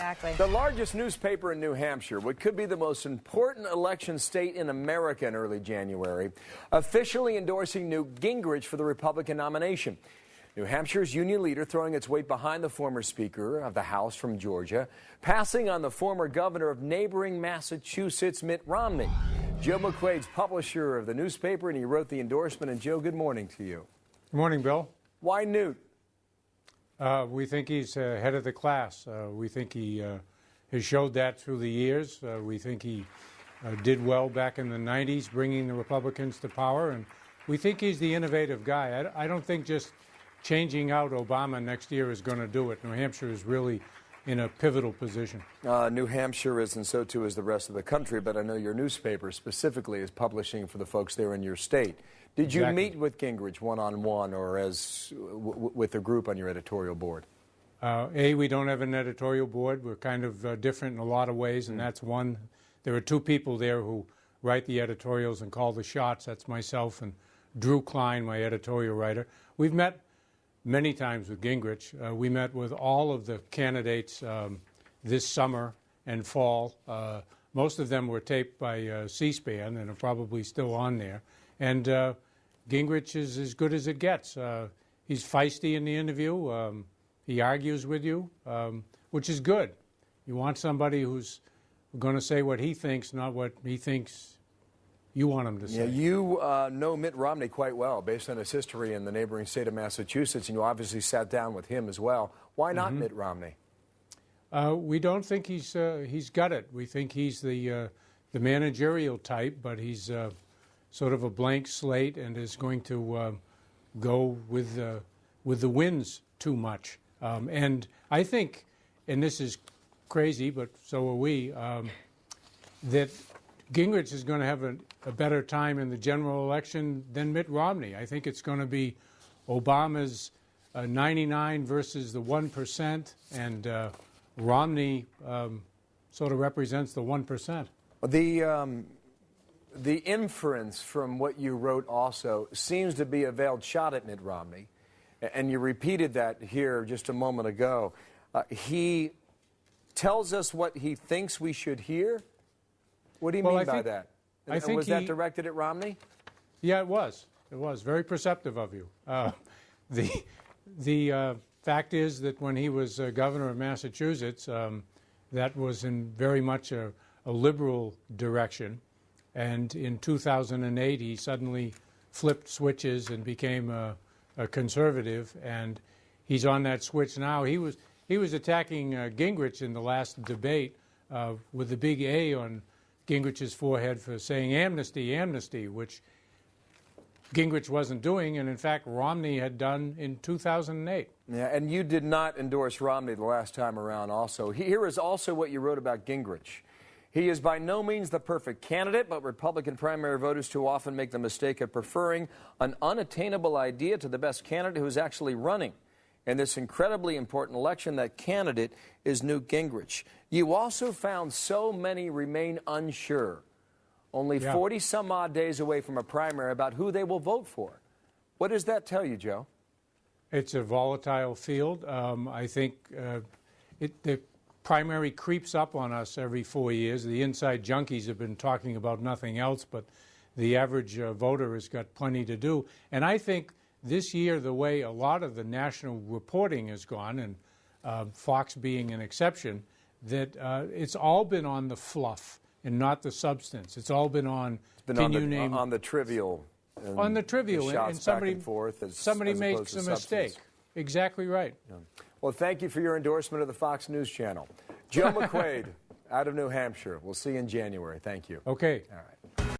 Exactly. The largest newspaper in New Hampshire, what could be the most important election state in America in early January, officially endorsing Newt Gingrich for the Republican nomination. New Hampshire's union leader throwing its weight behind the former Speaker of the House from Georgia, passing on the former governor of neighboring Massachusetts, Mitt Romney. Joe McQuaid's publisher of the newspaper, and he wrote the endorsement. And Joe, good morning to you. Good morning, Bill. Why Newt? We think he's head of the class. We think he has showed that through the years. We think he did well back in the 90s, bringing the Republicans to power. And we think he's the innovative guy. I don't think just changing out Obama next year is going to do it. New Hampshire is really in a pivotal position. New Hampshire is, and so too is the rest of the country, but I know your newspaper specifically is publishing for the folks there in your state. Did you meet with Gingrich one-on-one or with the group on your editorial board? We don't have an editorial board. We're kind of different in a lot of ways, and that's one. There are two people there who write the editorials and call the shots. That's myself and Drew Klein, my editorial writer. We've met many times with Gingrich. We met with all of the candidates this summer and fall. Most of them were taped by C-SPAN and are probably still on there. And Gingrich is as good as it gets. He's feisty in the interview. He argues with you, which is good. You want somebody who's going to say what he thinks, not what he thinks you want him to say. Yeah, you know Mitt Romney quite well, based on his history in the neighboring state of Massachusetts, and you obviously sat down with him as well. Why not Mitt Romney? We don't think he's got it. We think he's the managerial type, but he's sort of a blank slate and is going to go with the wins too much. And I think, and this is crazy, but so are we, that Gingrich is going to have a better time in the general election than Mitt Romney. I think it's going to be Obama's 99 versus the 1%, and Romney sort of represents the 1%. The inference from what you wrote also seems to be a veiled shot at Mitt Romney, and you repeated that here just a moment ago. He tells us what he thinks we should hear. What do you mean by that? And was that directed at Romney? Yeah, it was. It was very perceptive of you. The fact is that when he was governor of Massachusetts, that was in very much a liberal direction. And in 2008, he suddenly flipped switches and became a conservative. And he's on that switch now. He was attacking Gingrich in the last debate with the big A on Gingrich's forehead for saying amnesty, amnesty, which Gingrich wasn't doing, and in fact Romney had done in 2008. Yeah, and you did not endorse Romney the last time around also. Here is also what you wrote about Gingrich. He is by no means the perfect candidate, but Republican primary voters too often make the mistake of preferring an unattainable idea to the best candidate who is actually running. In this incredibly important election, that candidate is Newt Gingrich. You also found so many remain unsure, only 40-some-odd days away from a primary, about who they will vote for. What does that tell you, Joe? It's a volatile field. I think the primary creeps up on us every 4 years. The inside junkies have been talking about nothing else, but the average voter has got plenty to do. And I think this year, the way a lot of the national reporting has gone, and Fox being an exception, that it's all been on the fluff and not the substance. It's all been on, on the trivial. On the trivial, and somebody makes a mistake. Exactly right. Yeah. Well, thank you for your endorsement of the Fox News Channel. Joe McQuaid, out of New Hampshire. We'll see you in January. Thank you. Okay. All right.